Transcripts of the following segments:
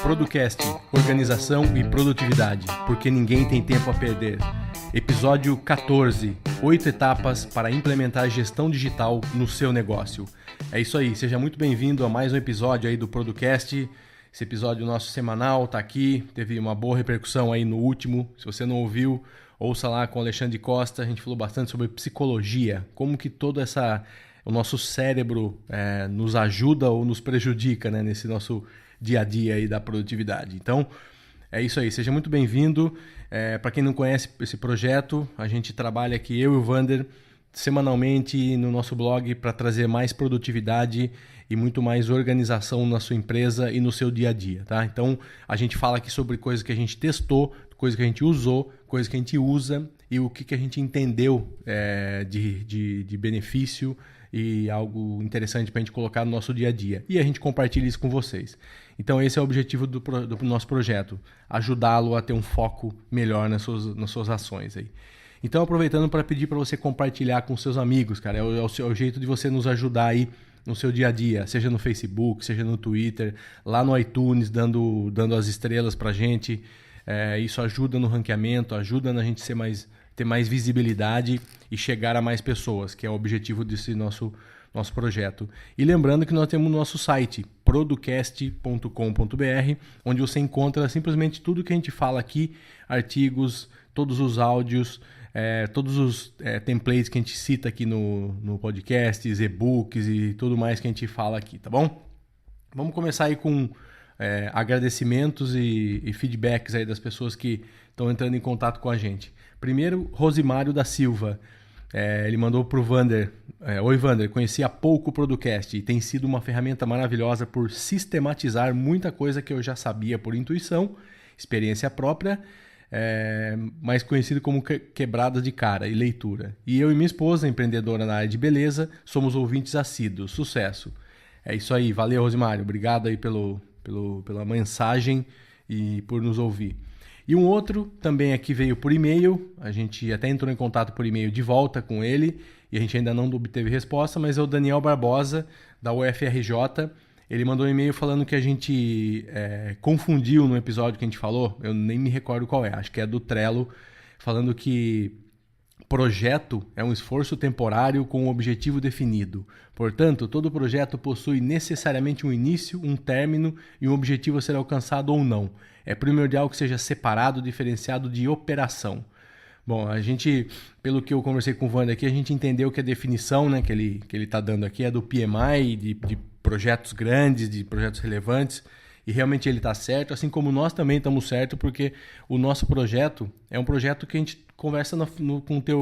Producast, organização e produtividade, porque ninguém tem tempo a perder. Episódio 14, 8 etapas para implementar gestão digital no seu negócio. É isso aí, seja muito bem-vindo a mais um episódio aí do Producast. Esse episódio nosso semanal tá aqui, teve uma boa repercussão aí no último. Se você não ouviu, ouça lá com o Alexandre Costa, a gente falou bastante sobre psicologia, como que o nosso cérebro nos ajuda ou nos prejudica, né, nesse nosso dia a dia aí da produtividade. Então, é isso aí, seja muito bem-vindo. Para quem não conhece esse projeto, a gente trabalha aqui, eu e o Vander, semanalmente no nosso blog para trazer mais produtividade e muito mais organização na sua empresa e no seu dia a dia, tá? Então, a gente fala aqui sobre coisas que a gente testou, coisas que a gente usou, coisas que a gente usa e o que a gente entendeu de benefício e algo interessante para a gente colocar no nosso dia a dia. E a gente compartilha isso com vocês. Então esse é o objetivo do nosso projeto, ajudá-lo a ter um foco melhor nas suas ações aí. Então aproveitando para pedir para você compartilhar com seus amigos, cara, é o jeito de você nos ajudar aí no seu dia a dia, seja no Facebook, seja no Twitter, lá no iTunes, dando as estrelas para a gente. Isso ajuda no ranqueamento, ajuda na gente ter mais visibilidade e chegar a mais pessoas, que é o objetivo desse nosso projeto. E lembrando que nós temos o nosso site, producast.com.br, onde você encontra simplesmente tudo que a gente fala aqui, artigos, todos os áudios, todos os templates que a gente cita aqui no podcast, e-books e tudo mais que a gente fala aqui, tá bom? Vamos começar aí com agradecimentos e feedbacks aí das pessoas que estão entrando em contato com a gente. Primeiro, Rosimário da Silva. Ele mandou para o Vander. Oi, Vander, conheci há pouco o Producast e tem sido uma ferramenta maravilhosa por sistematizar muita coisa que eu já sabia por intuição, experiência própria, mais conhecido como quebrada de cara e leitura. E eu e minha esposa, empreendedora na área de beleza, somos ouvintes assíduos. Sucesso! É isso aí, valeu, Rosimário. Obrigado aí pela mensagem e por nos ouvir. E um outro também aqui veio por e-mail, a gente até entrou em contato por e-mail de volta com ele e a gente ainda não obteve resposta, mas é o Daniel Barbosa, da UFRJ. Ele mandou um e-mail falando que a gente confundiu no episódio que a gente falou, eu nem me recordo qual acho que é do Trello, falando que projeto é um esforço temporário com um objetivo definido. Portanto, todo projeto possui necessariamente um início, um término e um objetivo a ser alcançado ou não. É primordial que seja separado, diferenciado de operação. Bom, a gente, pelo que eu conversei com o Wander aqui, a gente entendeu que a definição, né, que ele está dando aqui é do PMI, de projetos grandes, de projetos relevantes, e realmente ele está certo, assim como nós também estamos certos, porque o nosso projeto é um projeto que a gente conversa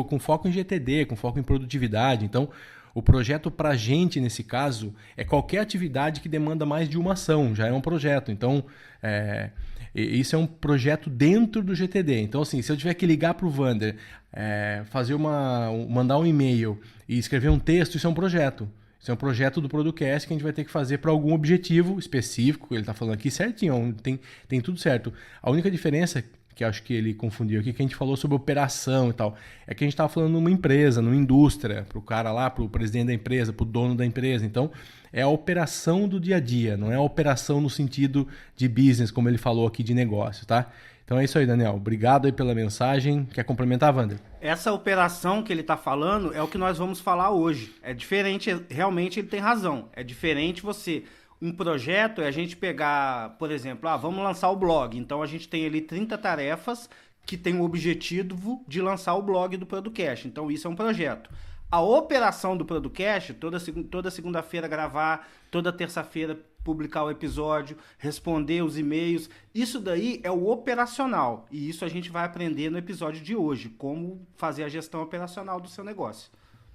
com foco em GTD, com foco em produtividade. Então, o projeto para a gente, nesse caso, é qualquer atividade que demanda mais de uma ação, já é um projeto. Então, isso é um projeto dentro do GTD. Então, assim, se eu tiver que ligar para o Vander, mandar um e-mail e escrever um texto, isso é um projeto. Isso é um projeto do Producast que a gente vai ter que fazer para algum objetivo específico. Ele está falando aqui certinho, tem tudo certo. A única diferença, que acho que ele confundiu aqui, que a gente falou sobre operação e tal, é que a gente estava falando numa empresa, numa indústria, para o cara lá, para o presidente da empresa, para o dono da empresa. Então, é a operação do dia a dia, não é a operação no sentido de business, como ele falou aqui, de negócio, tá? Então é isso aí, Daniel. Obrigado aí pela mensagem. Quer complementar, Wander? Essa operação que ele está falando é o que nós vamos falar hoje. É diferente, realmente ele tem razão. É diferente um projeto é a gente pegar, por exemplo, vamos lançar o blog. Então a gente tem ali 30 tarefas que tem o objetivo de lançar o blog do Producast. Então isso é um projeto. A operação do Producast, toda segunda-feira gravar, toda terça-feira publicar o episódio, responder os e-mails, isso daí é o operacional. E isso a gente vai aprender no episódio de hoje, como fazer a gestão operacional do seu negócio.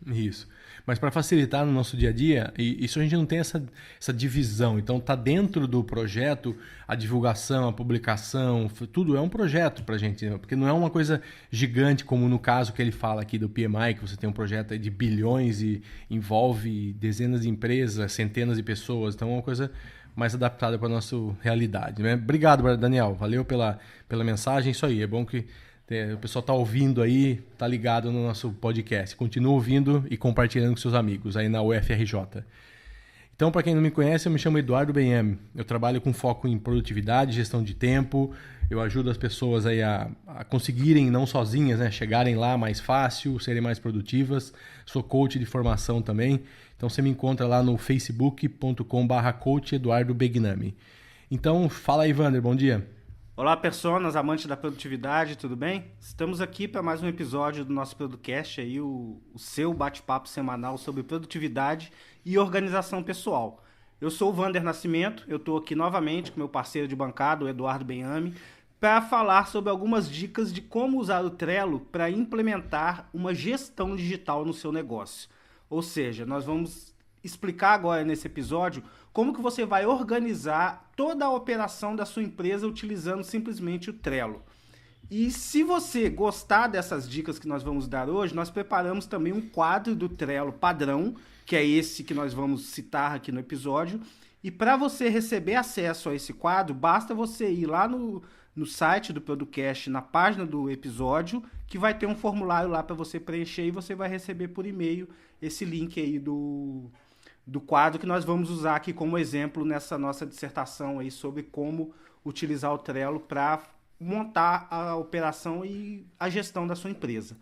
Isso. Mas para facilitar no nosso dia a dia, isso a gente não tem essa divisão. Então tá dentro do projeto a divulgação, a publicação, tudo é um projeto para a gente, né? Porque não é uma coisa gigante como no caso que ele fala aqui do PMI, que você tem um projeto de bilhões e envolve dezenas de empresas, centenas de pessoas. Então é uma coisa mais adaptada para a nossa realidade, né? Obrigado, Daniel. Valeu pela mensagem. Isso aí, é bom que o pessoal está ouvindo aí, está ligado no nosso podcast. Continua ouvindo e compartilhando com seus amigos aí na UFRJ. Então, para quem não me conhece, eu me chamo Eduardo Benhame. Eu trabalho com foco em produtividade, gestão de tempo. Eu ajudo as pessoas aí a conseguirem, não sozinhas, né, chegarem lá mais fácil, serem mais produtivas. Sou coach de formação também. Então, você me encontra lá no facebook.com/coach Eduardo Benhame. Então, fala aí, Wander, bom dia. Olá, personas, amantes da produtividade, tudo bem? Estamos aqui para mais um episódio do nosso podcast, aí, o seu bate-papo semanal sobre produtividade e organização pessoal. Eu sou o Wander Nascimento, eu estou aqui novamente com meu parceiro de bancada, o Eduardo Benhame, para falar sobre algumas dicas de como usar o Trello para implementar uma gestão digital no seu negócio. Ou seja, nós vamos explicar agora nesse episódio como que você vai organizar toda a operação da sua empresa utilizando simplesmente o Trello. E se você gostar dessas dicas que nós vamos dar hoje, nós preparamos também um quadro do Trello padrão, que é esse que nós vamos citar aqui no episódio. E para você receber acesso a esse quadro, basta você ir lá no site do podcast, na página do episódio, que vai ter um formulário lá para você preencher e você vai receber por e-mail esse link aí do quadro que nós vamos usar aqui como exemplo nessa nossa dissertação aí sobre como utilizar o Trello para montar a operação e a gestão da sua empresa.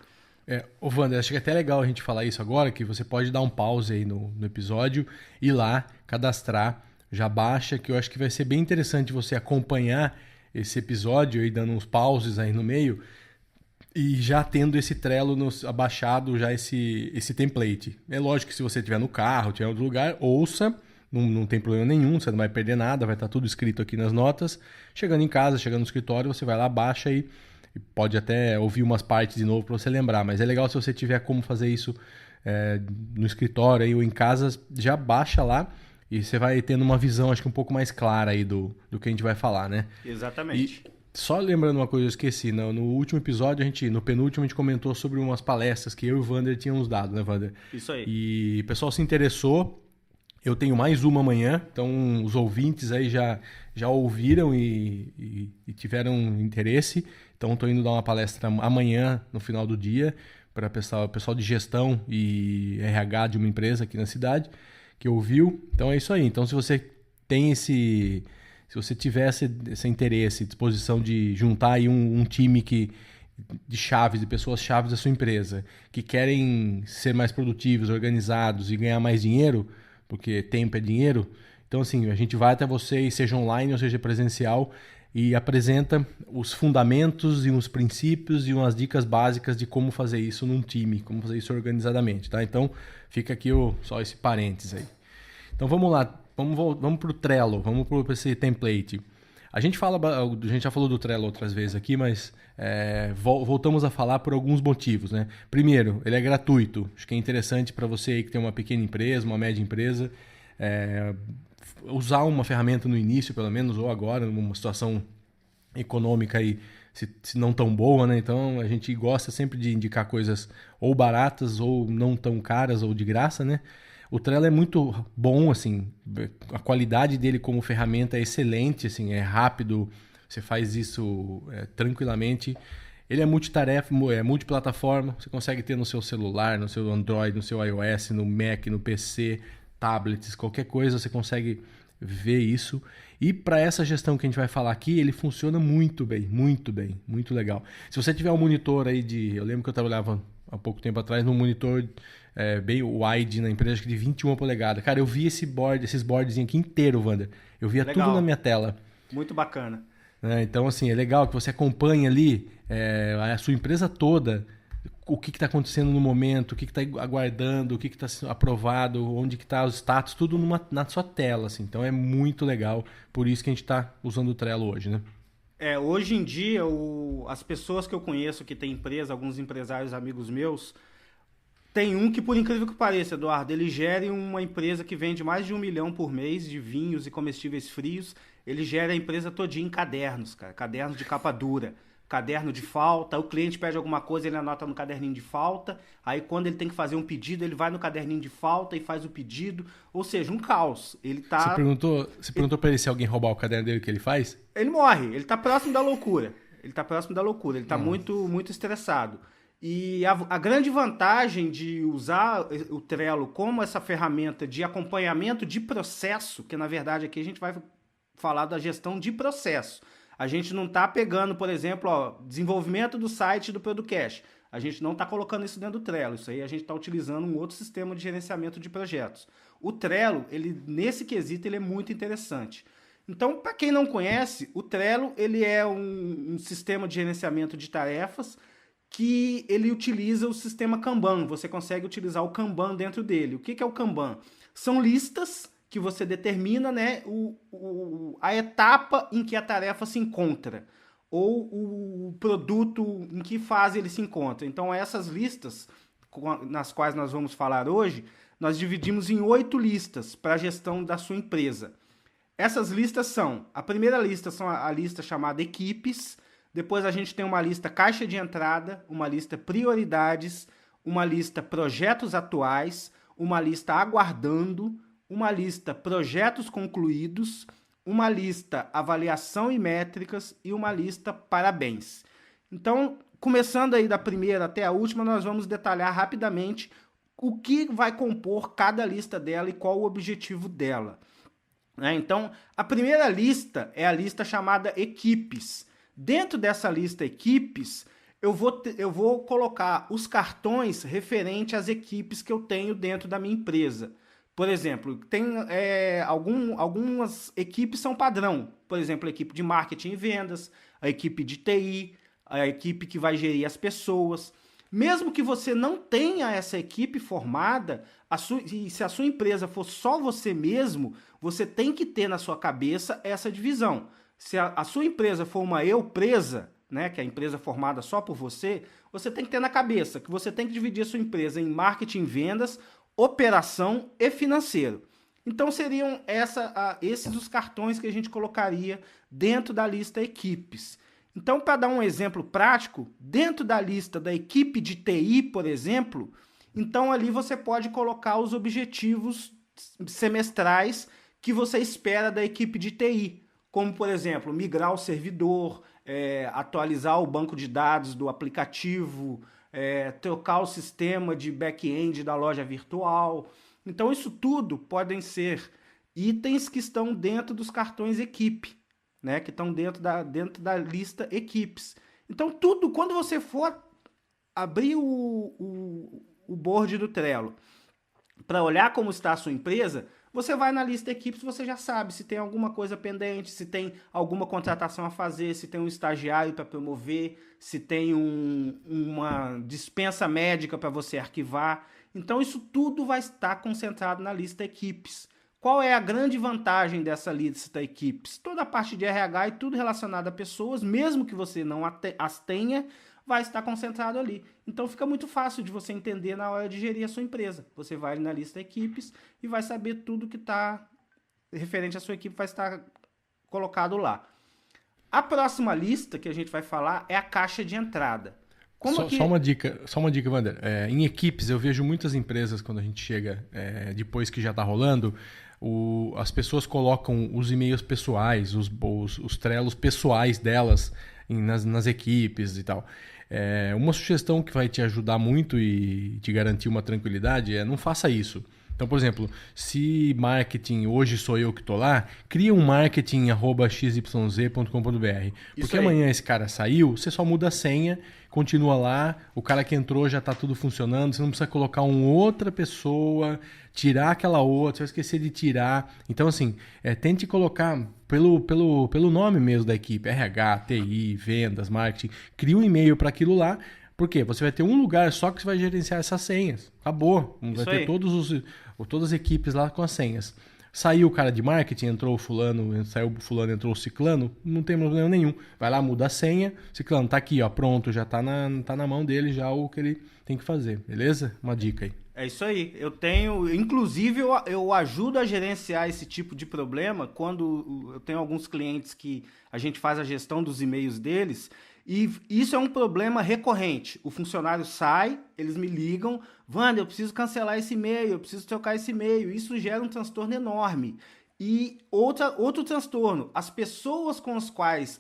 Ô Wander, acho que é até legal a gente falar isso agora, que você pode dar um pause aí no episódio, ir lá, cadastrar, já baixa, que eu acho que vai ser bem interessante você acompanhar esse episódio aí, dando uns pauses aí no meio, e já tendo esse Trello abaixado, já esse template. É lógico que se você estiver no carro, estiver em outro lugar, ouça, não tem problema nenhum, você não vai perder nada, vai estar tudo escrito aqui nas notas. Chegando em casa, chegando no escritório, você vai lá, baixa e pode até ouvir umas partes de novo para você lembrar. Mas é legal se você tiver como fazer isso no escritório aí, ou em casa, já baixa lá e você vai tendo uma visão, acho que um pouco mais clara aí do que a gente vai falar, né? Exatamente. Só lembrando uma coisa, eu esqueci, no último episódio, no penúltimo, a gente comentou sobre umas palestras que eu e o Wander tínhamos dado, né, Wander? Isso aí. E o pessoal se interessou, eu tenho mais uma amanhã, então os ouvintes aí já ouviram e tiveram interesse, então estou indo dar uma palestra amanhã, no final do dia, para o pessoal de gestão e RH de uma empresa aqui na cidade, que ouviu, então é isso aí. Então se você tem se você tiver esse interesse, disposição de juntar aí um time de chaves, de pessoas chaves da sua empresa, que querem ser mais produtivos, organizados e ganhar mais dinheiro, porque tempo é dinheiro, então assim, a gente vai até você, seja online ou seja presencial, e apresenta os fundamentos e os princípios e umas dicas básicas de como fazer isso num time, como fazer isso organizadamente, tá? Então fica aqui só esse parênteses aí. Então vamos lá. Vamos para o Trello, vamos para esse template. A gente já falou do Trello outras vezes aqui, mas voltamos a falar por alguns motivos, né? Primeiro, ele é gratuito. Acho que é interessante para você aí que tem uma pequena empresa, uma média empresa, usar uma ferramenta no início, pelo menos, ou agora, numa situação econômica aí, se não tão boa, né? Então a gente gosta sempre de indicar coisas ou baratas, ou não tão caras, ou de graça, né? O Trello é muito bom, assim, a qualidade dele como ferramenta é excelente, assim, é rápido, você faz isso tranquilamente. Ele é multitarefa, é multiplataforma, você consegue ter no seu celular, no seu Android, no seu iOS, no Mac, no PC, tablets, qualquer coisa, você consegue ver isso. E para essa gestão que a gente vai falar aqui, ele funciona muito bem, muito legal. Se você tiver um monitor aí eu lembro que eu trabalhava há pouco tempo atrás num monitor bem wide na empresa, acho que de 21 polegadas. Cara, eu vi esses boards aqui inteiro, Wander. Eu via tudo na minha tela. Muito bacana. Então, assim, é legal que você acompanhe ali a sua empresa toda, o que está acontecendo no momento, o que está aguardando, o que está aprovado, onde que está os status, tudo na sua tela, assim. Então é muito legal, por isso que a gente está usando o Trello hoje, né? Hoje em dia, as pessoas que eu conheço que têm empresa, alguns empresários amigos meus, tem um que, por incrível que pareça, Eduardo, ele gera uma empresa que vende mais de 1 milhão por mês de vinhos e comestíveis frios. Ele gera a empresa todinha em cadernos, cara, cadernos de capa dura. caderno de falta, o cliente pede alguma coisa, ele anota no caderninho de falta, aí quando ele tem que fazer um pedido, ele vai no caderninho de falta e faz o pedido, ou seja, um caos. Ele tá... Você perguntou pra ele se alguém roubar o caderno dele, o que ele faz? Ele morre, ele tá próximo da loucura. Ele tá muito estressado. E a grande vantagem de usar o Trello como essa ferramenta de acompanhamento de processo, que na verdade aqui a gente vai falar da gestão de processo. A gente não está pegando, por exemplo, desenvolvimento do site do Producast. A gente não está colocando isso dentro do Trello. Isso aí a gente está utilizando um outro sistema de gerenciamento de projetos. O Trello, nesse quesito, ele é muito interessante. Então, para quem não conhece, o Trello ele é um sistema de gerenciamento de tarefas que ele utiliza o sistema Kanban. Você consegue utilizar o Kanban dentro dele. O que é o Kanban? São listas que você determina, né, a etapa em que a tarefa se encontra, ou o produto em que fase ele se encontra. Então, essas listas, nas quais nós vamos falar hoje, nós dividimos em 8 listas para a gestão da sua empresa. Essas listas a primeira lista são a lista chamada equipes, depois a gente tem uma lista caixa de entrada, uma lista prioridades, uma lista projetos atuais, uma lista aguardando, uma lista projetos concluídos, uma lista avaliação e métricas e uma lista parabéns. Então, começando aí da primeira até a última, nós vamos detalhar rapidamente o que vai compor cada lista dela e qual o objetivo dela. Então, a primeira lista é a lista chamada equipes. Dentro dessa lista equipes, eu vou colocar os cartões referente às equipes que eu tenho dentro da minha empresa. Por exemplo, tem algumas equipes são padrão. Por exemplo, a equipe de marketing e vendas, a equipe de TI, a equipe que vai gerir as pessoas. Mesmo que você não tenha essa equipe formada, e se a sua empresa for só você mesmo, você tem que ter na sua cabeça essa divisão. Se a sua empresa for uma empresa, né, que é a empresa formada só por você, você tem que ter na cabeça que você tem que dividir a sua empresa em marketing, vendas, operação e financeiro. Então seriam esses os cartões que a gente colocaria dentro da lista equipes. Então, para dar um exemplo prático, dentro da lista da equipe de TI, por exemplo, então ali você pode colocar os objetivos semestrais que você espera da equipe de TI, como, por exemplo, migrar o servidor, atualizar o banco de dados do aplicativo, trocar o sistema de back-end da loja virtual. Então, isso tudo podem ser itens que estão dentro dos cartões equipe, né? Que estão dentro da lista equipes. Então, tudo, quando você for abrir o board do Trello para olhar como está a sua empresa, você vai na lista equipes, você já sabe se tem alguma coisa pendente, se tem alguma contratação a fazer, se tem um estagiário para promover, se tem uma dispensa médica para você arquivar. Então, isso tudo vai estar concentrado na lista equipes. Qual é a grande vantagem dessa lista equipes? Toda a parte de RH e tudo relacionado a pessoas, mesmo que você não as tenha, vai estar concentrado ali. Então fica muito fácil de você entender na hora de gerir a sua empresa. Você vai na lista equipes e vai saber tudo que está referente à sua equipe, vai estar colocado lá. A próxima lista que a gente vai falar é a caixa de entrada. Só uma dica, Wander. Em equipes, eu vejo muitas empresas, quando a gente chega, depois que já está rolando, as pessoas colocam os e-mails pessoais, os trelos pessoais delas nas equipes e tal. Uma sugestão que vai te ajudar muito e te garantir uma tranquilidade não faça isso. Então, por exemplo, se marketing, hoje sou eu que estou lá, cria um marketing@xyz.com.br. Porque amanhã esse cara saiu, você só muda a senha, continua lá, o cara que entrou já está tudo funcionando, você não precisa colocar uma outra pessoa, tirar aquela outra, você vai esquecer de tirar. Então, assim, tente colocar pelo nome mesmo da equipe, RH, TI, vendas, marketing, cria um e-mail para aquilo lá. Por quê? Você vai ter um lugar só que você vai gerenciar essas senhas. Acabou. Vai ter todas as equipes lá com as senhas. Saiu o cara de marketing, entrou o fulano, saiu o fulano, entrou o ciclano, não tem problema nenhum. Vai lá, muda a senha, ciclano tá aqui, ó, pronto, já tá na mão dele já o que ele tem que fazer, beleza? Uma dica aí. É isso aí. Eu tenho, inclusive, eu ajudo a gerenciar esse tipo de problema quando eu tenho alguns clientes que a gente faz a gestão dos e-mails deles. E isso é um problema recorrente. O funcionário sai, eles me ligam, Wander, eu preciso cancelar esse e-mail, eu preciso trocar esse e-mail. Isso gera um transtorno enorme. E outro transtorno, as pessoas com as quais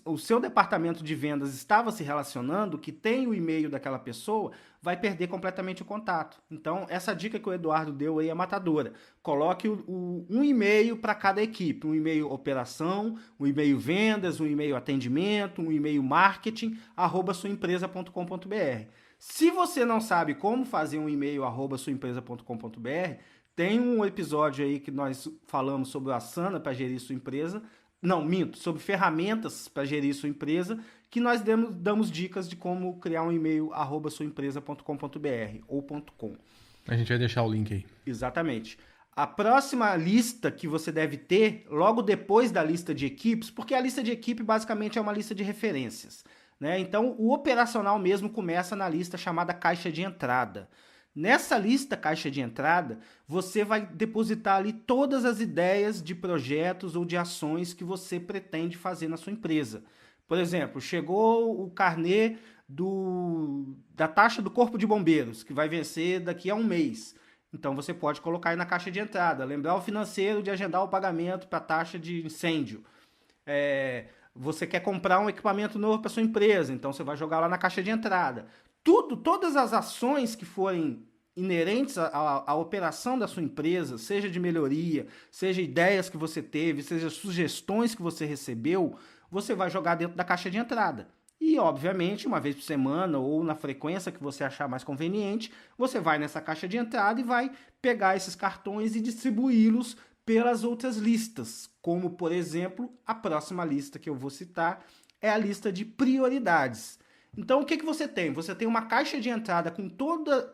o seu departamento de vendas estava se relacionando, que tem o e-mail daquela pessoa, vai perder completamente o contato. Então, essa dica que o Eduardo deu aí é matadora. Coloque um e-mail para cada equipe. Um e-mail operação, um e-mail vendas, um e-mail atendimento, um e-mail marketing, @suaempresa.com.br. Se você não sabe como fazer um e-mail @suaempresa.com.br, tem um episódio aí que nós falamos sobre o Asana para gerir sua empresa. Não, minto, sobre ferramentas para gerir sua empresa, que nós damos dicas de como criar um e-mail @suaempresa.com.br ou .com. A gente vai deixar o link aí. Exatamente. A próxima lista que você deve ter, logo depois da lista de equipes, porque a lista de equipe basicamente é uma lista de referências, né? Então, o operacional mesmo começa na lista chamada caixa de entrada. Nessa lista caixa de entrada, você vai depositar ali todas as ideias de projetos ou de ações que você pretende fazer na sua empresa. Por exemplo, chegou o carnê da taxa do Corpo de Bombeiros, que vai vencer daqui a um mês. Então você pode colocar aí na caixa de entrada, lembrar o financeiro de agendar o pagamento para a taxa de incêndio. Você quer comprar um equipamento novo para sua empresa, então você vai jogar lá na caixa de entrada. Todas as ações que forem inerentes à operação da sua empresa, seja de melhoria, seja ideias que você teve, seja sugestões que você recebeu, você vai jogar dentro da caixa de entrada. E, obviamente, uma vez por semana ou na frequência que você achar mais conveniente, você vai nessa caixa de entrada e vai pegar esses cartões e distribuí-los pelas outras listas, como, por exemplo, a próxima lista que eu vou citar é a lista de prioridades. Então, o que você tem? Você tem uma caixa de entrada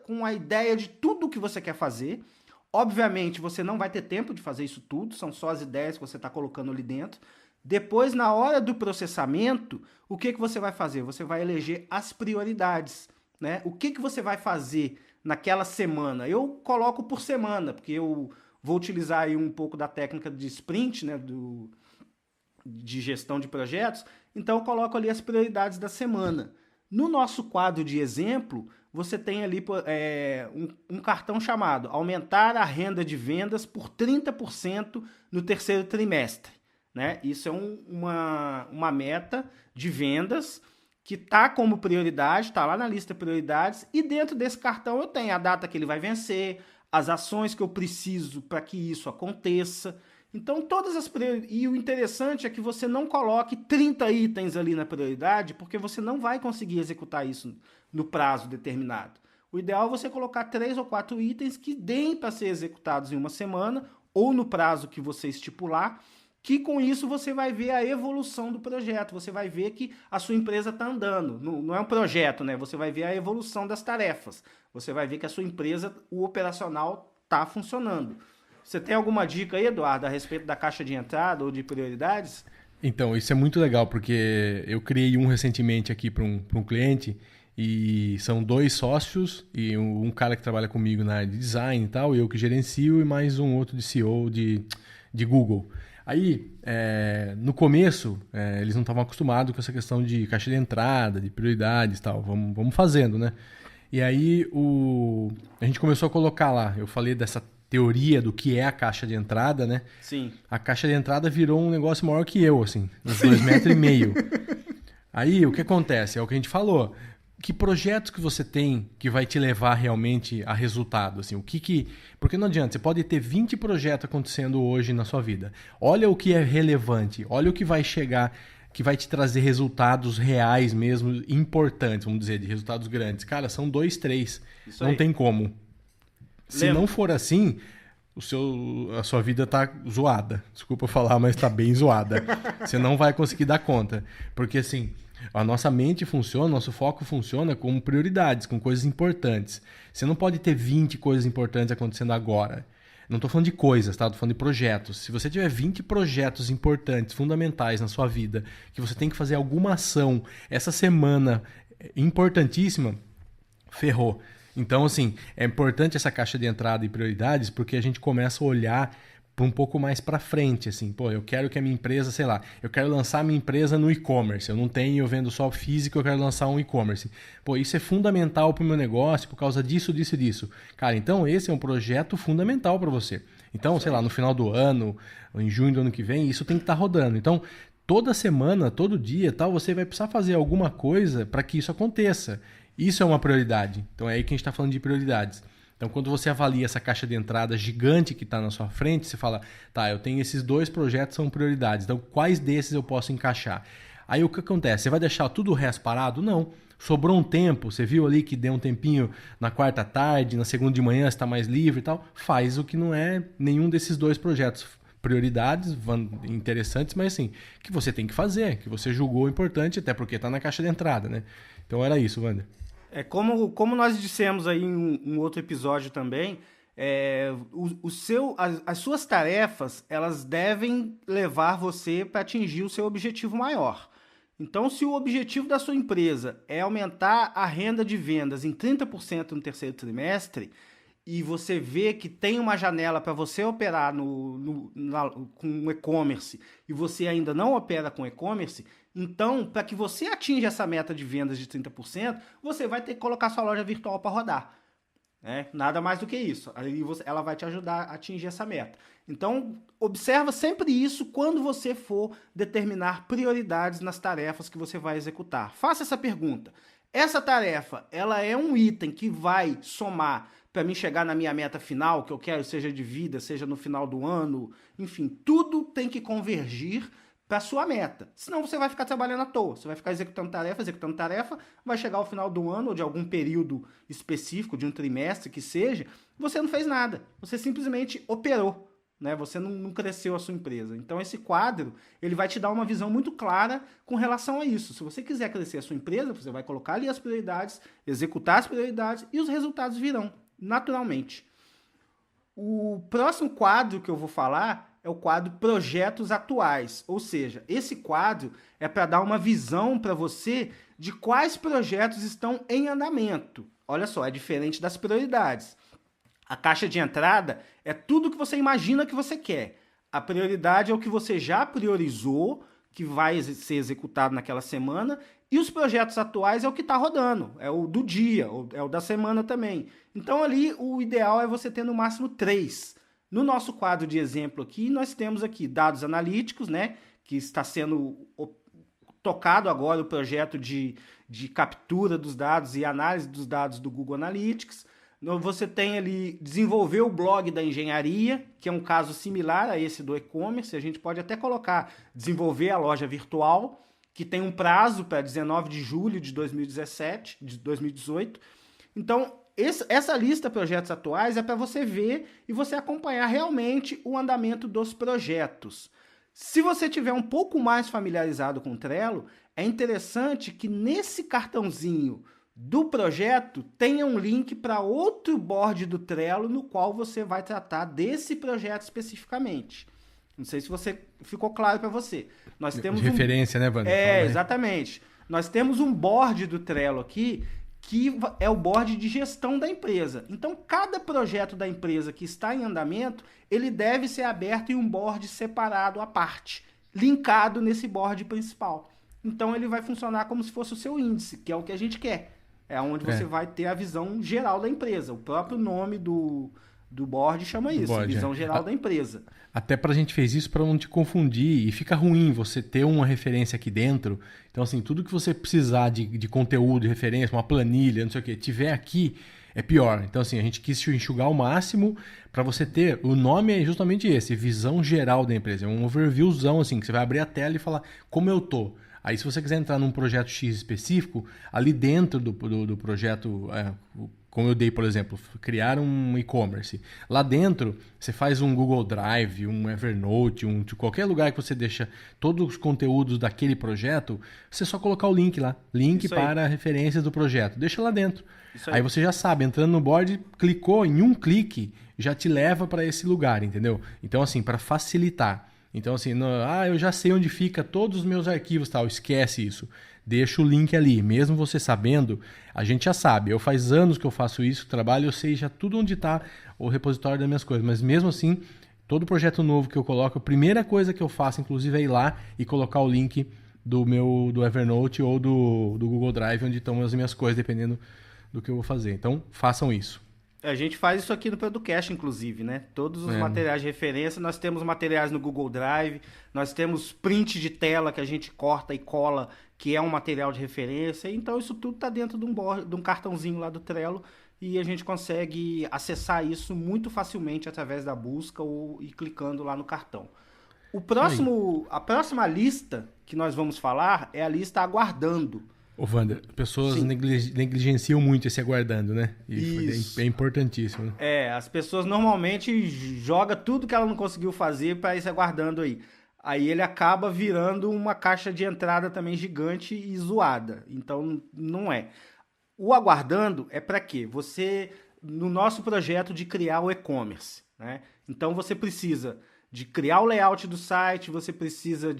com a ideia de tudo o que você quer fazer. Obviamente, você não vai ter tempo de fazer isso tudo, são só as ideias que você está colocando ali dentro. Depois, na hora do processamento, o que você vai fazer? Você vai eleger as prioridades, né? O que você vai fazer naquela semana? Eu coloco por semana, porque eu vou utilizar aí um pouco da técnica de sprint, né? De gestão de projetos. Então, eu coloco ali as prioridades da semana. No nosso quadro de exemplo, você tem ali um cartão chamado aumentar a renda de vendas por 30% no terceiro trimestre. Né? Isso é uma meta de vendas que está como prioridade, está lá na lista de prioridades, e dentro desse cartão eu tenho a data que ele vai vencer, as ações que eu preciso para que isso aconteça. Então, todas as prioridades. E o interessante é que você não coloque 30 itens ali na prioridade, porque você não vai conseguir executar isso no prazo determinado. O ideal é você colocar 3 ou 4 itens que deem para ser executados em uma semana, ou no prazo que você estipular, que com isso você vai ver a evolução do projeto, você vai ver que a sua empresa está andando. Não é um projeto, né? Você vai ver a evolução das tarefas. Você vai ver que a sua empresa, o operacional, está funcionando. Você tem alguma dica aí, Eduardo, a respeito da caixa de entrada ou de prioridades? Então, isso é muito legal, porque eu criei um recentemente aqui para um cliente, e são 2 sócios, e um cara que trabalha comigo na área de design e tal, eu que gerencio, e mais um outro de CEO de Google. Aí, no começo, eles não estavam acostumados com essa questão de caixa de entrada, de prioridades e tal. Vamos fazendo, né? E aí, a gente começou a colocar lá. Eu falei dessa teoria do que é a caixa de entrada, né? Sim. A caixa de entrada virou um negócio maior que eu, assim. Uns 2,5 metros. Aí, o que acontece? É o que a gente falou. Que projetos que você tem que vai te levar realmente a resultado? Assim, porque não adianta, você pode ter 20 projetos acontecendo hoje na sua vida. Olha o que é relevante, olha o que vai chegar, que vai te trazer resultados reais mesmo, importantes, vamos dizer, de resultados grandes. Cara, são 2, 3. Isso não aí. Tem como. Se não for assim, a sua vida tá zoada. Desculpa falar, mas tá bem zoada. Você não vai conseguir dar conta. Porque assim... A nossa mente funciona, nosso foco funciona com prioridades, com coisas importantes. Você não pode ter 20 coisas importantes acontecendo agora. Não estou falando de coisas, tá? Estou falando de projetos. Se você tiver 20 projetos importantes, fundamentais na sua vida, que você tem que fazer alguma ação essa semana importantíssima, ferrou. Então, assim, é importante essa caixa de entrada e prioridades porque a gente começa a olhar um pouco mais para frente, assim, pô, eu quero que a minha empresa, sei lá, eu quero lançar a minha empresa no e-commerce, eu não tenho, eu vendo só físico, eu quero lançar um e-commerce. Pô, isso é fundamental para o meu negócio por causa disso, disso e disso. Cara, então esse é um projeto fundamental para você. Então, sei lá, no final do ano, ou em junho do ano que vem, isso tem que estar rodando. Então, toda semana, todo dia, tal, você vai precisar fazer alguma coisa para que isso aconteça. Isso é uma prioridade. Então é aí que a gente está falando de prioridades. Então, quando você avalia essa caixa de entrada gigante que está na sua frente, você fala, tá, eu tenho esses 2 projetos são prioridades, então quais desses eu posso encaixar? Aí o que acontece? Você vai deixar tudo o resto parado? Não. Sobrou um tempo, você viu ali que deu um tempinho na quarta à tarde, na segunda de manhã você está mais livre e tal, faz o que não é nenhum desses 2 projetos. Prioridades interessantes, mas assim, que você tem que fazer, que você julgou importante, até porque está na caixa de entrada, né? Então era isso, Wander. Como nós dissemos aí em um outro episódio também, as suas tarefas, elas devem levar você para atingir o seu objetivo maior. Então, se o objetivo da sua empresa é aumentar a renda de vendas em 30% no terceiro trimestre, e você vê que tem uma janela para você operar com e-commerce e você ainda não opera com e-commerce, então, para que você atinja essa meta de vendas de 30%, você vai ter que colocar sua loja virtual para rodar. Nada mais do que isso. Aí ela vai te ajudar a atingir essa meta. Então, observa sempre isso quando você for determinar prioridades nas tarefas que você vai executar. Faça essa pergunta. Essa tarefa, ela é um item que vai somar para mim chegar na minha meta final, que eu quero, seja de vida, seja no final do ano, enfim, tudo tem que convergir para a sua meta. Senão você vai ficar trabalhando à toa. Você vai ficar executando tarefa, vai chegar ao final do ano ou de algum período específico, de um trimestre que seja, você não fez nada. Você simplesmente operou, né? Você não cresceu a sua empresa. Então esse quadro, ele vai te dar uma visão muito clara com relação a isso. Se você quiser crescer a sua empresa, você vai colocar ali as prioridades, executar as prioridades e os resultados virão, naturalmente. O próximo quadro que eu vou falar é o quadro Projetos Atuais, ou seja, esse quadro é para dar uma visão para você de quais projetos estão em andamento. Olha só, é diferente das prioridades. A caixa de entrada é tudo que você imagina que você quer. A prioridade é o que você já priorizou, que vai ser executado naquela semana, e os projetos atuais é o que está rodando, é o do dia, é o da semana também. Então ali o ideal é você ter no máximo 3. No nosso quadro de exemplo aqui, nós temos aqui dados analíticos, né, que está sendo tocado agora o projeto de captura dos dados e análise dos dados do Google Analytics. Você tem ali desenvolver o blog da engenharia, que é um caso similar a esse do e-commerce. A gente pode até colocar desenvolver a loja virtual, que tem um prazo para 19 de julho de 2018. Então, essa lista de projetos atuais é para você ver e você acompanhar realmente o andamento dos projetos. Se você tiver um pouco mais familiarizado com o Trello, é interessante que nesse cartãozinho do projeto tenha um link para outro board do Trello no qual você vai tratar desse projeto especificamente. Não sei se ficou claro para você. Nós temos referência, né, Wander? Exatamente. Nós temos um board do Trello aqui que é o board de gestão da empresa. Então, cada projeto da empresa que está em andamento, ele deve ser aberto em um board separado à parte, linkado nesse board principal. Então, ele vai funcionar como se fosse o seu índice, que é o que a gente quer. É onde você vai ter a visão geral da empresa. O próprio nome do board chama isso, visão geral da empresa. Até a gente fez isso para não te confundir e fica ruim você ter uma referência aqui dentro. Então, assim, tudo que você precisar de conteúdo, de referência, uma planilha, não sei o que, tiver aqui, é pior. Então, assim, a gente quis enxugar ao máximo para você ter... O nome é justamente esse, visão geral da empresa. É um overviewzão, assim, que você vai abrir a tela e falar como eu tô. Aí, se você quiser entrar num projeto X específico, ali dentro do projeto, como eu dei, por exemplo, criar um e-commerce. Lá dentro, você faz um Google Drive, um Evernote, qualquer lugar que você deixa todos os conteúdos daquele projeto, você só colocar o link lá. Link para referências do projeto. Deixa lá dentro. Aí você já sabe, entrando no board, clicou em um clique, já te leva para esse lugar, entendeu? Então, assim, para facilitar. Então, assim, eu já sei onde fica todos os meus arquivos, tal. Esquece isso. Deixa o link ali. Mesmo você sabendo, a gente já sabe. Eu faz anos que eu faço isso, trabalho, eu sei já tudo onde está o repositório das minhas coisas. Mas mesmo assim, todo projeto novo que eu coloco, a primeira coisa que eu faço, inclusive, é ir lá e colocar o link do Evernote ou do Google Drive, onde estão as minhas coisas, dependendo do que eu vou fazer. Então, façam isso. A gente faz isso aqui no Producast, inclusive, né? Todos os materiais de referência, nós temos materiais no Google Drive, nós temos print de tela que a gente corta e cola, que é um material de referência. Então, isso tudo está dentro de um cartãozinho lá do Trello e a gente consegue acessar isso muito facilmente através da busca e clicando lá no cartão. A próxima lista que nós vamos falar é a lista aguardando. Ô, Wander, pessoas negligenciam muito esse aguardando, né? Isso. É importantíssimo. Né? As pessoas normalmente jogam tudo que ela não conseguiu fazer para esse aguardando aí. Aí ele acaba virando uma caixa de entrada também gigante e zoada. Então, não é. O aguardando é para quê? No nosso projeto de criar o e-commerce, né? Então, você precisa de criar o layout do site, você precisa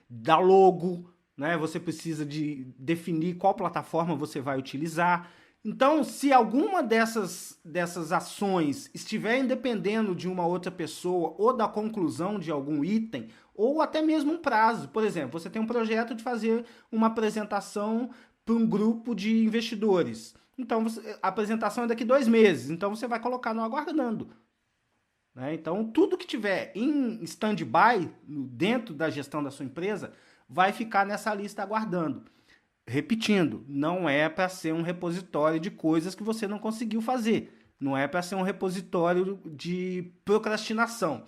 da logo, né? Você precisa de definir qual plataforma você vai utilizar. Então, se alguma dessas ações estiverem dependendo de uma outra pessoa ou da conclusão de algum item, ou até mesmo um prazo. Por exemplo, você tem um projeto de fazer uma apresentação para um grupo de investidores. Então, a apresentação é daqui 2 meses. Então, você vai colocar no aguardando. Né? Então, tudo que tiver em stand-by, dentro da gestão da sua empresa, vai ficar nessa lista aguardando. Repetindo, não é para ser um repositório de coisas que você não conseguiu fazer. Não é para ser um repositório de procrastinação.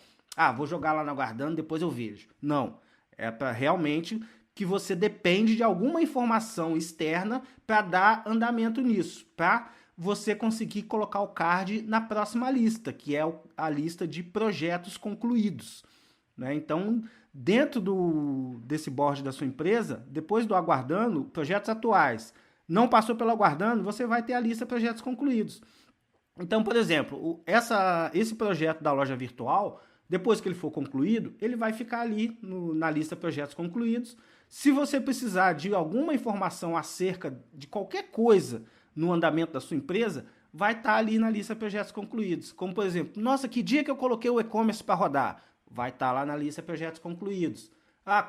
Vou jogar lá no aguardando, depois eu vejo. Não. É para realmente que você depende de alguma informação externa para dar andamento nisso. Para você conseguir colocar o card na próxima lista, que é a lista de projetos concluídos. Né? Então, dentro desse board da sua empresa, depois do aguardando, projetos atuais, não passou pelo aguardando, você vai ter a lista de projetos concluídos. Então, por exemplo, esse projeto da loja virtual, depois que ele for concluído, ele vai ficar ali na lista de projetos concluídos. Se você precisar de alguma informação acerca de qualquer coisa no andamento da sua empresa, vai estar ali na lista de projetos concluídos. Como, por exemplo, nossa, que dia que eu coloquei o e-commerce para rodar? Vai estar lá na lista de projetos concluídos.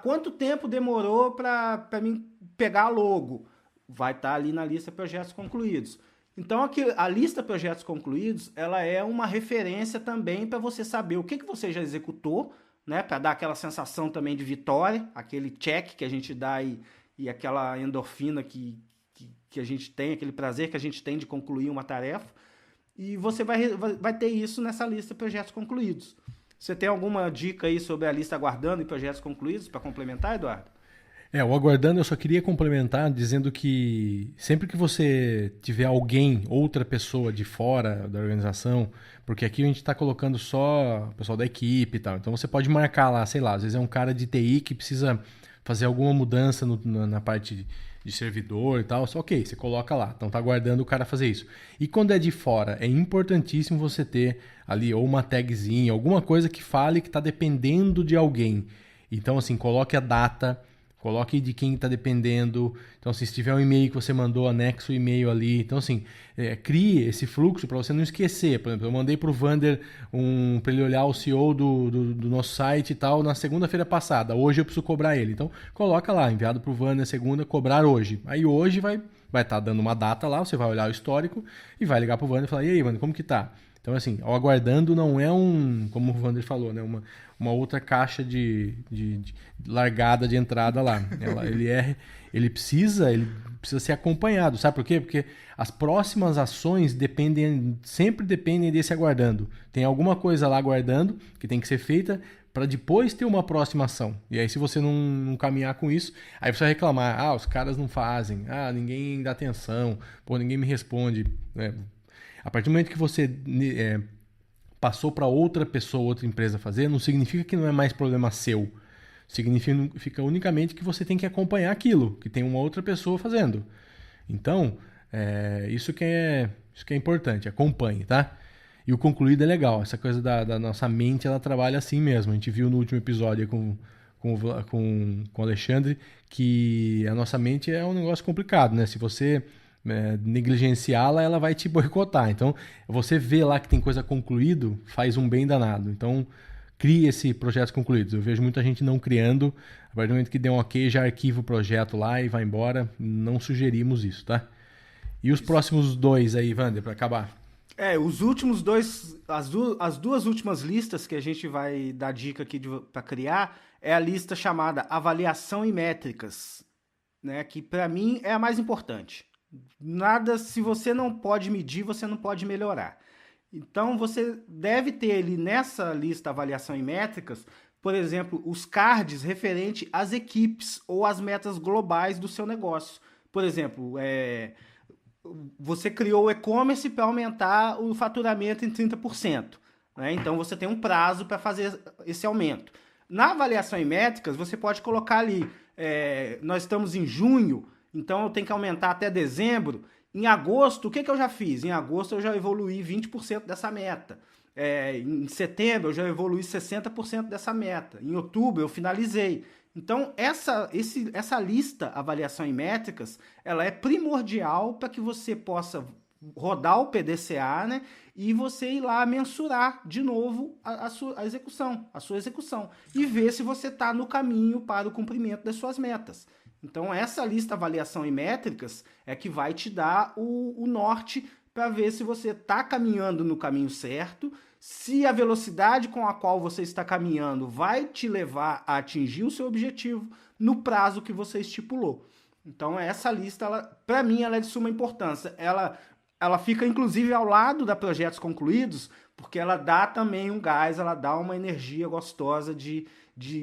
Quanto tempo demorou para mim pegar a logo? Vai estar ali na lista de projetos concluídos. Então, aqui, a lista de projetos concluídos, ela é uma referência também para você saber o que você já executou, né? Para dar aquela sensação também de vitória, aquele check que a gente dá e aquela endorfina que a gente tem, aquele prazer que a gente tem de concluir uma tarefa. E você vai ter isso nessa lista de projetos concluídos. Você tem alguma dica aí sobre a lista aguardando e projetos concluídos para complementar, Eduardo? O aguardando eu só queria complementar dizendo que sempre que você tiver outra pessoa de fora da organização, porque aqui a gente está colocando só o pessoal da equipe e tal, então você pode marcar lá, sei lá, às vezes é um cara de TI que precisa fazer alguma mudança na parte de servidor e tal, só ok, você coloca lá, então tá aguardando o cara fazer isso. E quando é de fora, é importantíssimo você ter ali ou uma tagzinha, alguma coisa que fale que está dependendo de alguém. Então assim, coloque a data, coloque de quem está dependendo. Então, se tiver um e-mail que você mandou, anexa o e-mail ali. Então, assim, crie esse fluxo para você não esquecer. Por exemplo, eu mandei para o Wander para ele olhar o CEO do nosso site e tal na segunda-feira passada. Hoje eu preciso cobrar ele. Então, coloca lá, enviado para o Wander segunda, cobrar hoje. Aí hoje vai estar dando uma data lá, você vai olhar o histórico e vai ligar para o Wander e falar, e aí, Wander, como que tá? Então, assim, o aguardando não é como o Wander falou, né? Uma outra caixa de largada de entrada lá. Ele precisa ser acompanhado. Sabe por quê? Porque as próximas ações sempre dependem desse aguardando. Tem alguma coisa lá aguardando que tem que ser feita para depois ter uma próxima ação. E aí, se você não caminhar com isso, aí você vai reclamar, os caras não fazem, ninguém dá atenção, ninguém me responde, né? A partir do momento que você passou para outra pessoa, outra empresa fazer, não significa que não é mais problema seu. Significa unicamente que você tem que acompanhar aquilo, que tem uma outra pessoa fazendo. Então, isso que é importante, acompanhe, tá? E o concluído é legal. Essa coisa da nossa mente, ela trabalha assim mesmo. A gente viu no último episódio com o Alexandre que a nossa mente é um negócio complicado, né? Se você negligenciá-la, ela vai te boicotar. Então, você vê lá que tem coisa concluído, faz um bem danado. Então, crie esse projeto concluído. Eu vejo muita gente não criando. A partir do momento que deu um ok, já arquiva o projeto lá e vai embora. Não sugerimos isso, tá? E os próximos 2 aí, Wander, para acabar? Os últimos dois, as duas últimas listas que a gente vai dar dica aqui para criar é a lista chamada Avaliação e Métricas, né? Que para mim é a mais importante. Nada, se você não pode medir, você não pode melhorar. Então você deve ter ali nessa lista Avaliação e Métricas, por exemplo, os cards referente às equipes ou às metas globais do seu negócio. Por exemplo, você criou o e-commerce para aumentar o faturamento em 30%. Né? Então você tem um prazo para fazer esse aumento. Na avaliação em métricas, você pode colocar ali, nós estamos em junho, então eu tenho que aumentar até dezembro. Em agosto, o que eu já fiz? Em agosto eu já evoluí 20% dessa meta. Em setembro eu já evoluí 60% dessa meta. Em outubro eu finalizei. Então, essa lista, avaliação em métricas, ela é primordial para que você possa rodar o PDCA, né? E você ir lá mensurar de novo a sua execução. E ver se você está no caminho para o cumprimento das suas metas. Então, essa lista, avaliação em métricas, é que vai te dar o norte para ver se você está caminhando no caminho certo, se a velocidade com a qual você está caminhando vai te levar a atingir o seu objetivo no prazo que você estipulou. Então essa lista, para mim, ela é de suma importância. Ela fica inclusive ao lado da Projetos Concluídos, porque ela dá também um gás, ela dá uma energia gostosa de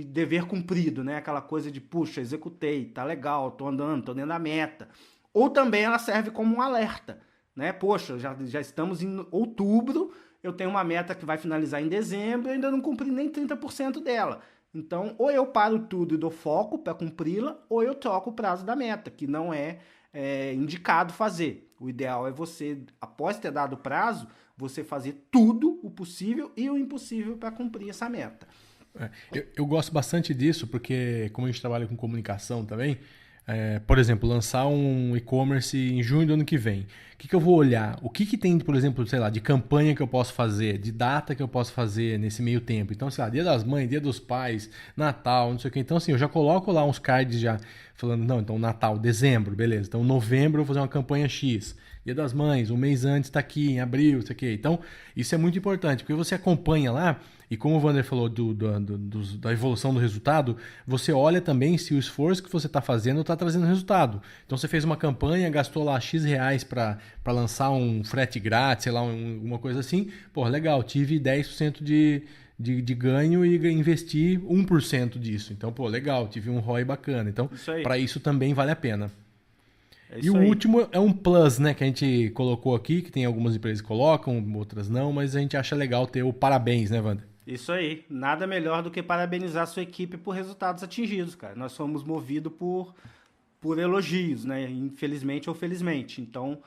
dever cumprido, né? Aquela coisa de, puxa, executei, tá legal, tô andando, tô dentro da meta. Ou também ela serve como um alerta, né? Poxa, já estamos em outubro, eu tenho uma meta que vai finalizar em dezembro e ainda não cumpri nem 30% dela. Então, ou eu paro tudo e dou foco para cumpri-la, ou eu troco o prazo da meta, que não é indicado fazer. O ideal é você, após ter dado o prazo, você fazer tudo o possível e o impossível para cumprir essa meta. Eu gosto bastante disso, porque como a gente trabalha com comunicação também, por exemplo, lançar um e-commerce em junho do ano que vem. O que eu vou olhar? O que tem, por exemplo, sei lá, de campanha que eu posso fazer, de data que eu posso fazer nesse meio tempo? Então, sei lá, Dia das Mães, Dia dos Pais, Natal, não sei o que. Então, assim, eu já coloco lá uns cards já falando, não, então Natal, dezembro, beleza. Então, novembro eu vou fazer uma campanha X. Dia das Mães, um mês antes está aqui, em abril, não sei o que. Então, isso é muito importante, porque você acompanha lá, e como o Wander falou da evolução do resultado, você olha também se o esforço que você está fazendo está trazendo resultado. Então você fez uma campanha, gastou lá X reais para lançar um frete grátis, sei lá, uma coisa assim. Pô, legal, tive 10% de ganho e investi 1% disso. Então, pô, legal, tive um ROI bacana. Então, para isso também vale a pena. E o último é um plus, né, que a gente colocou aqui, que tem algumas empresas que colocam, outras não, mas a gente acha legal ter o parabéns, né, Wander? Isso aí. Nada melhor do que parabenizar a sua equipe por resultados atingidos, cara. Nós somos movidos por elogios, né? Infelizmente ou felizmente. Então,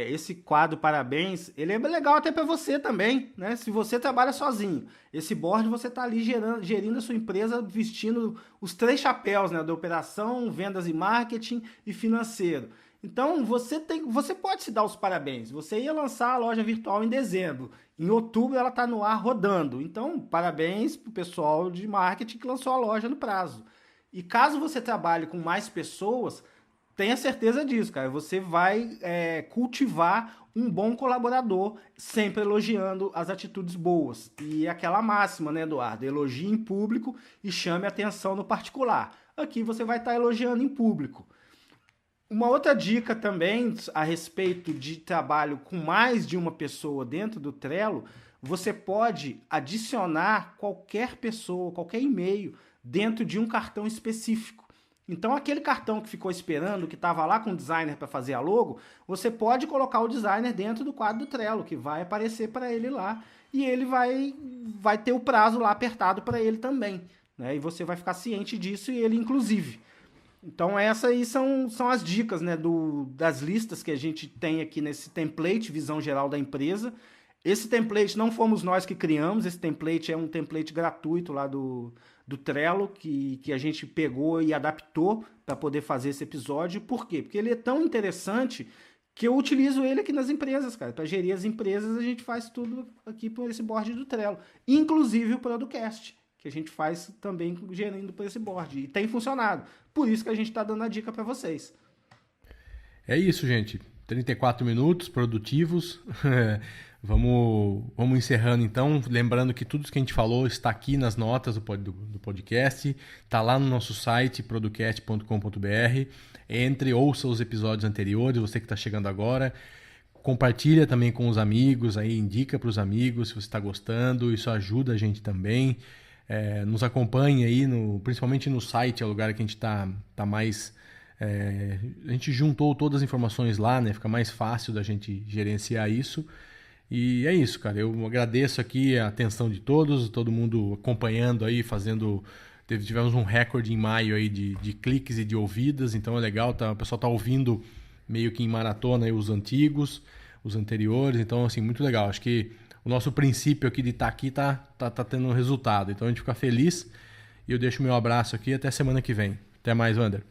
esse quadro Parabéns, ele é legal até para você também, né? Se você trabalha sozinho. Esse board você está ali gerindo a sua empresa vestindo os 3 chapéus, né? Da operação, vendas e marketing e financeiro. Então, você pode se dar os parabéns. Você ia lançar a loja virtual em dezembro. Em outubro, ela está no ar rodando. Então, parabéns para o pessoal de marketing que lançou a loja no prazo. E caso você trabalhe com mais pessoas, tenha certeza disso, cara. Você vai cultivar um bom colaborador, sempre elogiando as atitudes boas. E aquela máxima, né, Eduardo? Elogie em público e chame atenção no particular. Aqui você vai estar elogiando em público. Uma outra dica também a respeito de trabalho com mais de uma pessoa dentro do Trello, você pode adicionar qualquer pessoa, qualquer e-mail dentro de um cartão específico. Então aquele cartão que ficou esperando, que estava lá com o designer para fazer a logo, você pode colocar o designer dentro do quadro do Trello, que vai aparecer para ele lá e ele vai ter o prazo lá apertado para ele também, né? E você vai ficar ciente disso e ele inclusive. Então essas aí são as dicas, né, das listas que a gente tem aqui nesse template, visão geral da empresa. Esse template não fomos nós que criamos, esse template é um template gratuito lá do Trello, que a gente pegou e adaptou para poder fazer esse episódio. Por quê? Porque ele é tão interessante que eu utilizo ele aqui nas empresas, cara. Para gerir as empresas, a gente faz tudo aqui por esse board do Trello. Inclusive o Producast, que a gente faz também gerindo por esse board. E tem funcionado. Por isso que a gente está dando a dica para vocês. É isso, gente. 34 minutos produtivos. Vamos encerrando então. Lembrando que tudo que a gente falou está aqui nas notas do podcast. Está lá no nosso site, producast.com.br. Entre, ouça os episódios anteriores, você que está chegando agora. Compartilha também com os amigos, aí, indica para os amigos se você está gostando. Isso ajuda a gente também. Nos acompanhe aí, principalmente no site, é o lugar que a gente está mais... a gente juntou todas as informações lá, né? Fica mais fácil da gente gerenciar isso. E é isso, cara. Eu agradeço aqui a atenção de todos, todo mundo acompanhando aí, tivemos um recorde em maio aí de cliques e de ouvidas, então é legal, o pessoal tá ouvindo meio que em maratona aí os antigos, os anteriores, então assim, muito legal. Acho que o nosso princípio aqui de estar aqui tá tendo um resultado, então a gente fica feliz. E eu deixo meu abraço aqui, até semana que vem. Até mais, Wander.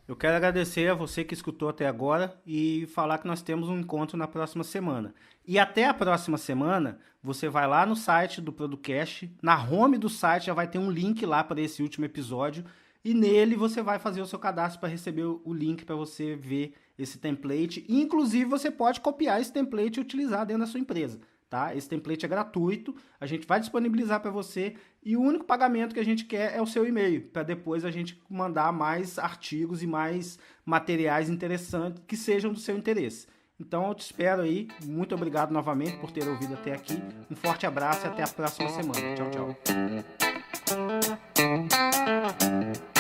Eu quero agradecer a você que escutou até agora e falar que nós temos um encontro na próxima semana. E até a próxima semana, você vai lá no site do Producast, na home do site já vai ter um link lá para esse último episódio, e nele você vai fazer o seu cadastro para receber o link para você ver esse template. E, inclusive, você pode copiar esse template e utilizar dentro da sua empresa. Tá? Esse template é gratuito, a gente vai disponibilizar para você e o único pagamento que a gente quer é o seu e-mail, para depois a gente mandar mais artigos e mais materiais interessantes que sejam do seu interesse. Então eu te espero aí, muito obrigado novamente por ter ouvido até aqui, um forte abraço e até a próxima semana. Tchau, tchau.